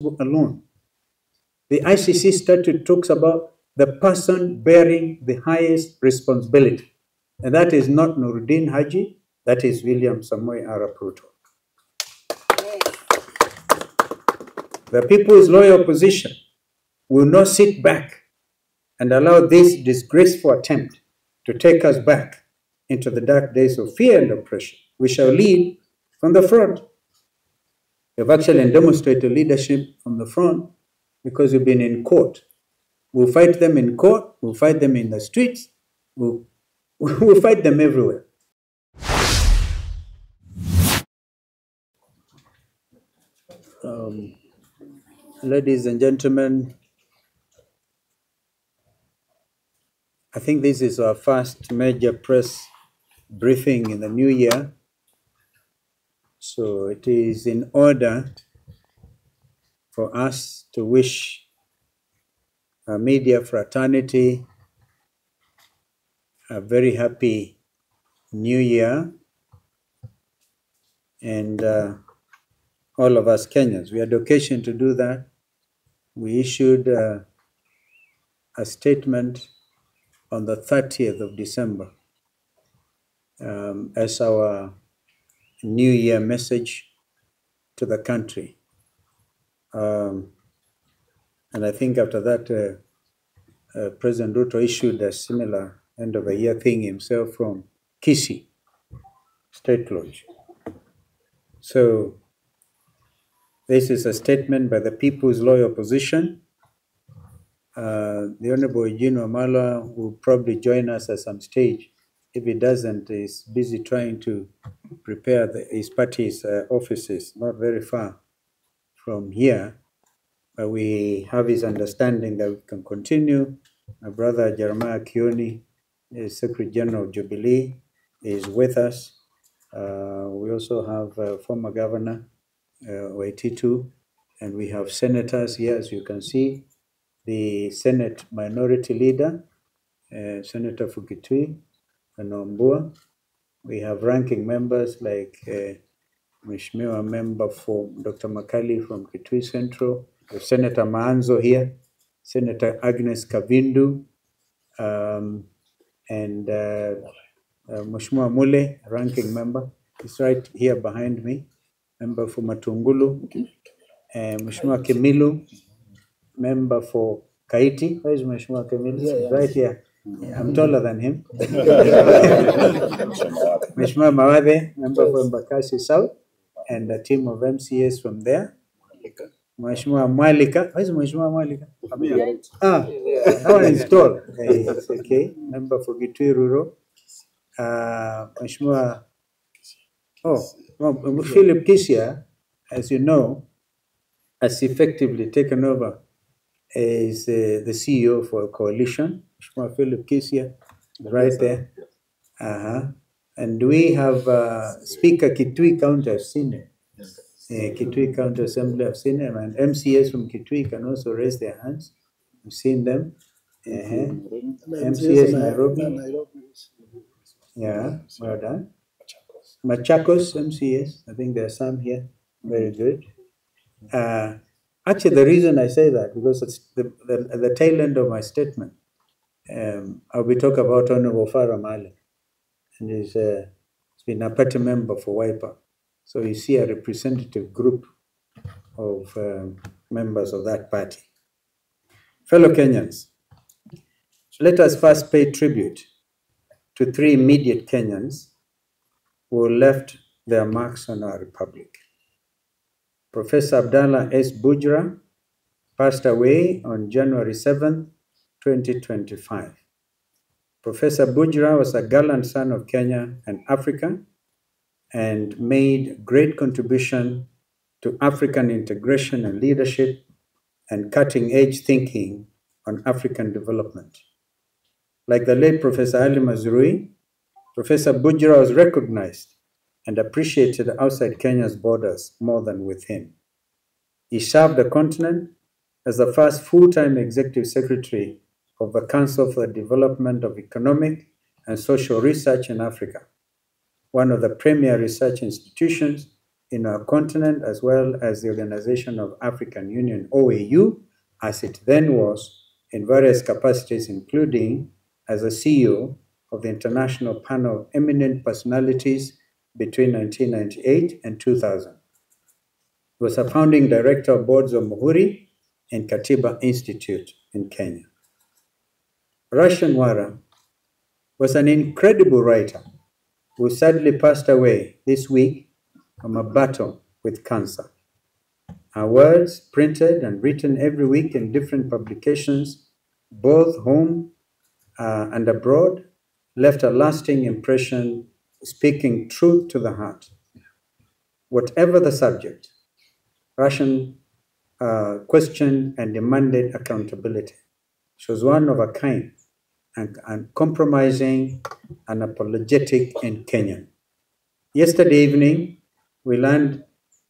alone. The ICC statute talks about the person bearing the highest responsibility. And that is not Noordin Haji, that is William Samoei Arap Ruto. The People's Loyal Opposition will not sit back and allow this disgraceful attempt to take us back into the dark days of fear and oppression. We shall lead from the front. We've actually demonstrated leadership from the front because we've been in court. We'll fight them in court, we'll fight them in the streets, we'll fight them everywhere. Ladies and gentlemen, I think this is our first major press briefing in the new year. So it is in order for us to wish our media fraternity a very happy new year, and all of us Kenyans. We had occasion to do that. We issued a statement on the 30th of December as our New Year message to the country. And I think after that, President Ruto issued a similar end of the year thing himself from Kisii State Lodge. So this is a statement by the People's Loyal Opposition. The Honorable Eugene Wamalwa will probably join us at some stage. If he doesn't, he's busy trying to prepare his party's offices, not very far from here. But we have his understanding that we can continue. My brother Jeremiah Kioni, Secretary General of Jubilee, is with us. We also have former Governor Waititu, and we have senators here, as you can see. The Senate Minority Leader, Senator Fukitui and Ombua. We have ranking members like Mheshimiwa member for Dr. Makali from Kitui Central, Senator Maanzo here, Senator Agnes Kavindu, and Mheshimiwa Mule, ranking member, is right here behind me, member for Matungulu, Mheshimiwa Kemilu, member for Kaiti. Where is Mheshimiwa Kemilu? Yeah. Right here. Yeah, I'm taller than him. Mheshimiwa Mawade, member for Embakasi South, and a team of MCAs from there. Mheshimiwa Mwalika. Where is Mheshimiwa Mwalika? That one is tall. It's okay. Member for Kitui Rural. Mheshimiwa, Philip Kisii, as you know, has effectively taken over as the CEO for a coalition. Mheshimiwa Philip Kisii, right there. And we have Speaker Kitui County, I've seen him. Kitui County Assembly, I've seen him. And MCAs from Kitui can also raise their hands. I've seen them. MCAs Nairobi. Yeah, well done. Machakos MCAs, I think there are some here. Very good. Actually, the reason I say that, because it's the tail end of my statement. I'll be talking about Honorable Farah Mali, and he's been a party member for WIPA. So you see a representative group of members of that party. Fellow Kenyans, let us first pay tribute to three immediate Kenyans who left their marks on our republic. Professor Abdallah S. Bujra passed away on January 7th, 2025. Professor Bujra was a gallant son of Kenya and Africa and made great contribution to African integration and leadership and cutting-edge thinking on African development. Like the late Professor Ali Mazrui, Professor Bujra was recognized and appreciated outside Kenya's borders more than within. He served the continent as the first full-time executive secretary of the Council for the Development of Economic and Social Research in Africa, one of the premier research institutions in our continent, as well as the Organization of African Union, OAU, as it then was, in various capacities, including as a CEO of the International Panel of Eminent Personalities between 1998 and 2000. He was a founding director of boards of Muturi and Katiba Institute in Kenya. Russian Wara was an incredible writer who sadly passed away this week from a battle with cancer. Her words, printed and written every week in different publications, both home and abroad, left a lasting impression, speaking truth to the heart. Whatever the subject, Russian questioned and demanded accountability. She was one of a kind, and uncompromising and apologetic in Kenya. Yesterday evening, we learned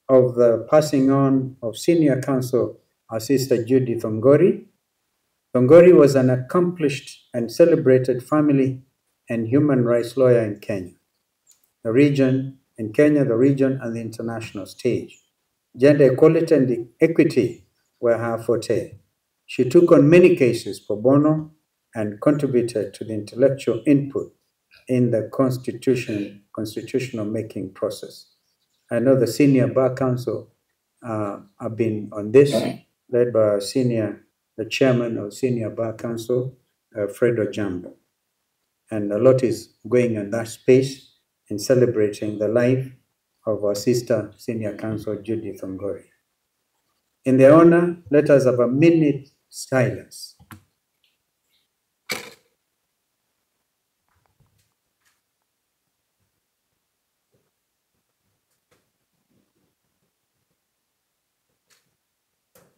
of the passing on of senior counsel, our sister Judy Thongori. Thongori was an accomplished and celebrated family and human rights lawyer in Kenya, the region, and the international stage. Gender equality and equity were her forte. She took on many cases pro bono and contributed to the intellectual input in the constitutional making process. I know the senior bar council have been on this, led by the chairman of senior bar council, Fredo Jambo. And a lot is going in that space in celebrating the life of our sister senior counsel, Judy Thongori. In their honor, let us have a minute silence.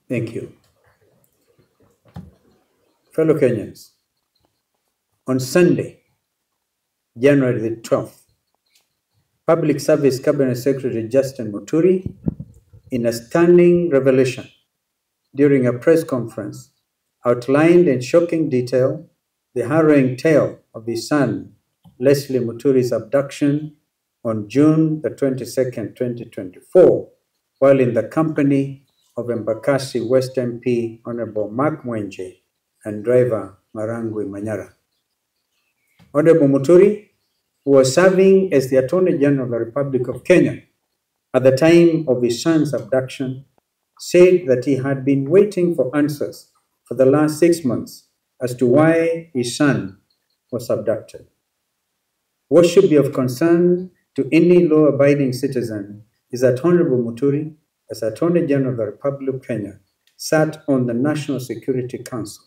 Thank you. Fellow Kenyans, on Sunday, January the 12th, Public Service Cabinet Secretary Justin Muturi, in a stunning revelation during a press conference, outlined in shocking detail the harrowing tale of his son, Leslie Muturi's abduction on June the 22nd, 2024, while in the company of Embakasi West MP Honorable Mark Mwenje and driver Marangwi Manyara. Honorable Muturi, who was serving as the Attorney General of the Republic of Kenya at the time of his son's abduction, said that he had been waiting for answers for the last 6 months as to why his son was abducted. What should be of concern to any law-abiding citizen is that Honorable Muturi, as Attorney General of the Republic of Kenya, sat on the National Security Council,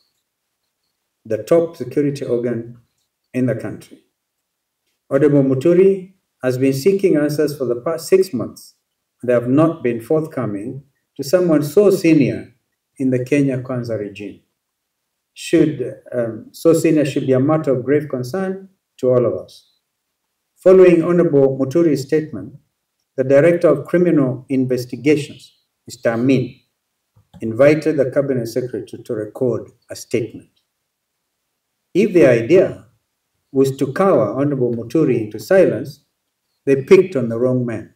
the top security organ in the country. Honorable Muturi has been seeking answers for the past 6 months. They have not been forthcoming to someone so senior in the Kenya Kwanza regime. So senior should be a matter of grave concern to all of us. Following Honorable Muturi's statement, the Director of Criminal Investigations, Mr. Amin, invited the Cabinet Secretary to record a statement. If the idea was to cower Honorable Muturi into silence, they picked on the wrong man.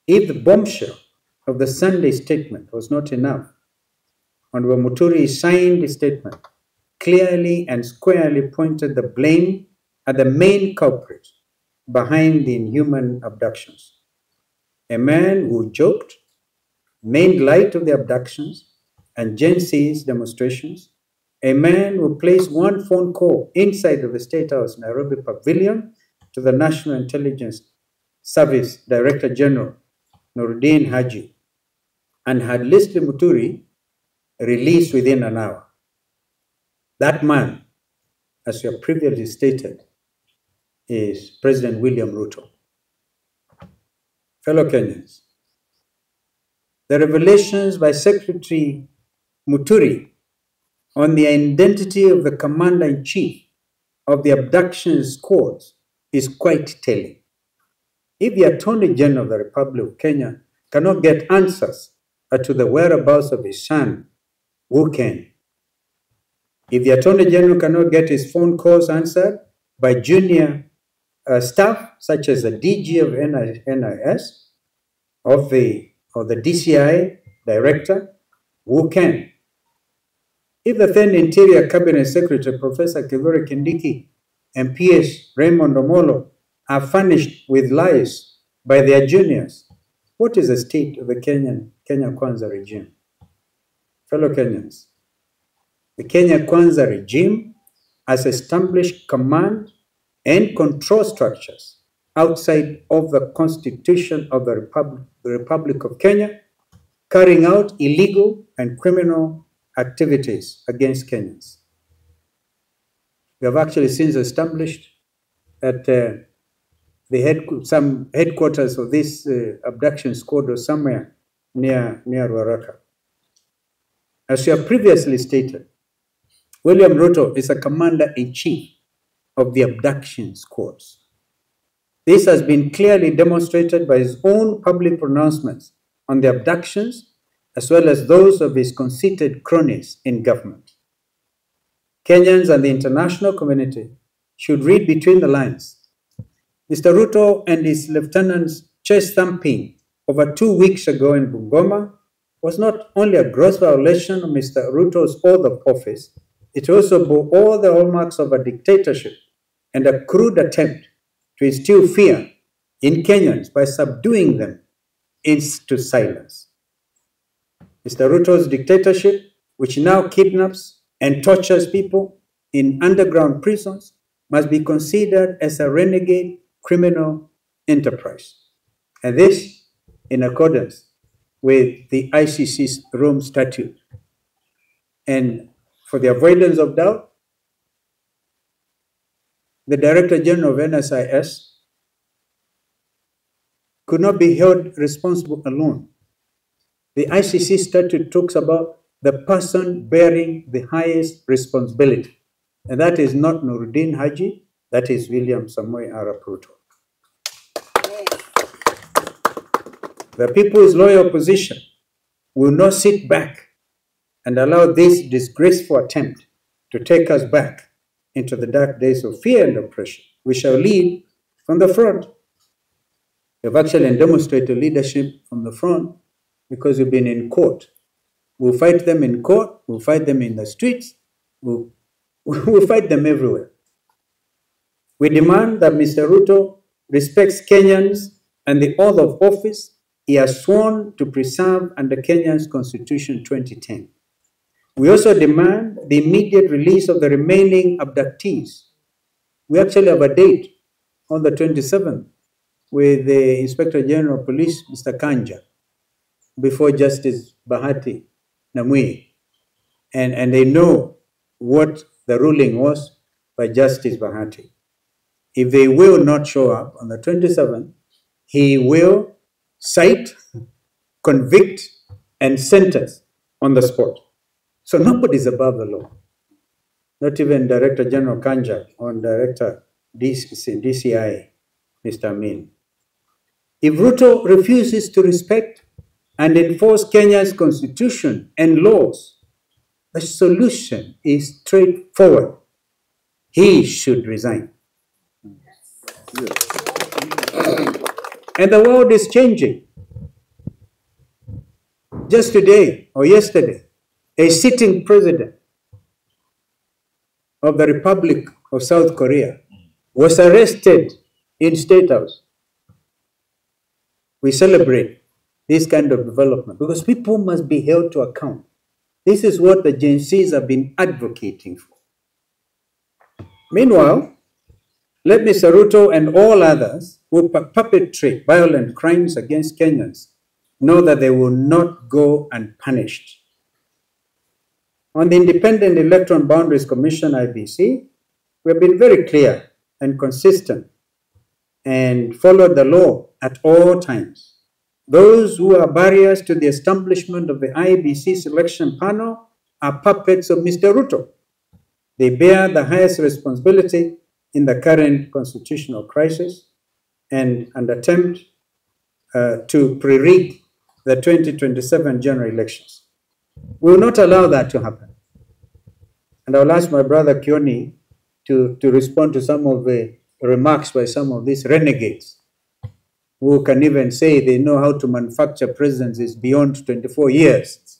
If the bombshell of the Sunday statement was not enough, Honorable Muturi signed the statement, clearly and squarely pointed the blame at the main culprit behind the inhuman abductions. A man who joked, made light of the abductions and Gen Z's demonstrations, a man who placed one phone call inside of the State House Nairobi Pavilion to the National Intelligence Service Director General, Noordin Haji, and had Leslie Muturi released within an hour. That man, as you have previously stated, is President William Ruto. Fellow Kenyans, the revelations by Secretary Muturi on the identity of the Commander-in-Chief of the abduction squads is quite telling. If the Attorney General of the Republic of Kenya cannot get answers to the whereabouts of his son, who can? If the Attorney General cannot get his phone calls answered by junior staff, such as the DG of NIS, of the DCI director who can. If the then Interior Cabinet Secretary, Professor Kithure Kindiki, and PS Raymond Omolo are furnished with lies by their juniors, what is the state of the Kenya Kwanza regime? Fellow Kenyans, the Kenya Kwanza regime has established command and control structures outside of the Constitution of the Republic of Kenya, carrying out illegal and criminal activities against Kenyans. We have actually since established that some headquarters of this abduction squad was somewhere near Ruaraka. As we have previously stated, William Ruto is a commander-in-chief of the abduction squads. This has been clearly demonstrated by his own public pronouncements on the abductions, as well as those of his conceited cronies in government. Kenyans and the international community should read between the lines. Mr. Ruto and his lieutenants' chest thumping over 2 weeks ago in Bungoma was not only a gross violation of Mr. Ruto's oath of office, it also bore all the hallmarks of a dictatorship and a crude attempt to instill fear in Kenyans by subduing them into silence. Mr. Ruto's dictatorship, which now kidnaps and tortures people in underground prisons, must be considered as a renegade criminal enterprise. And this in accordance with the ICC's Rome Statute. And for the avoidance of doubt, the Director General of NSIS could not be held responsible alone. The ICC statute talks about the person bearing the highest responsibility. And that is not Noordin Haji, that is William Samoei Arap Ruto. The People's Loyal Opposition will not sit back and allow this disgraceful attempt to take us back into the dark days of fear and oppression. We shall lead from the front. We've actually demonstrated leadership from the front because we've been in court. We'll fight them in court, we'll fight them in the streets, we'll fight them everywhere. We demand that Mr. Ruto respects Kenyans and the oath of office he has sworn to preserve under Kenya's Constitution 2010. We also demand the immediate release of the remaining abductees. We actually have a date on the 27th with the Inspector General of Police, Mr. Kanja, before Justice Bahati Namui. And they know what the ruling was by Justice Bahati. If they will not show up on the 27th, he will cite, convict, and sentence on the spot. So nobody is above the law. Not even Director General Kanja or Director DCI, Mr. Amin. If Ruto refuses to respect and enforce Kenya's constitution and laws, the solution is straightforward. He should resign. And the world is changing. Just today or yesterday, a sitting president of the Republic of South Korea was arrested in State House. We celebrate this kind of development because people must be held to account. This is what the Gen Zs have been advocating for. Meanwhile, let Mr. Ruto and all others who perpetrate violent crimes against Kenyans know that they will not go unpunished. On the Independent Electoral Boundaries Commission, IBC, we have been very clear and consistent and followed the law at all times. Those who are barriers to the establishment of the IBC selection panel are puppets of Mr. Ruto. They bear the highest responsibility in the current constitutional crisis and an attempt to pre-rig the 2027 general elections. We will not allow that to happen. And I'll ask my brother Kioni to respond to some of the remarks by some of these renegades who can even say they know how to manufacture presidents is beyond 24 years.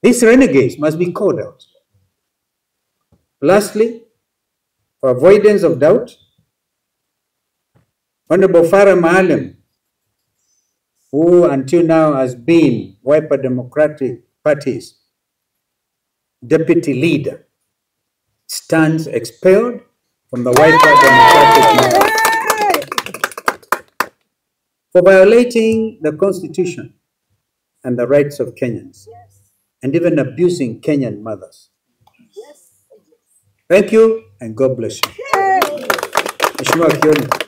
These renegades must be called out. Lastly, for avoidance of doubt, Honorable Farah Maalim, who until now has been Wiper Democratic Party's deputy leader, stands expelled from the Wiper Democratic Party for violating the Constitution and the rights of Kenyans, and even abusing Kenyan mothers. Thank you, and God bless you. Mheshimiwa Kioni.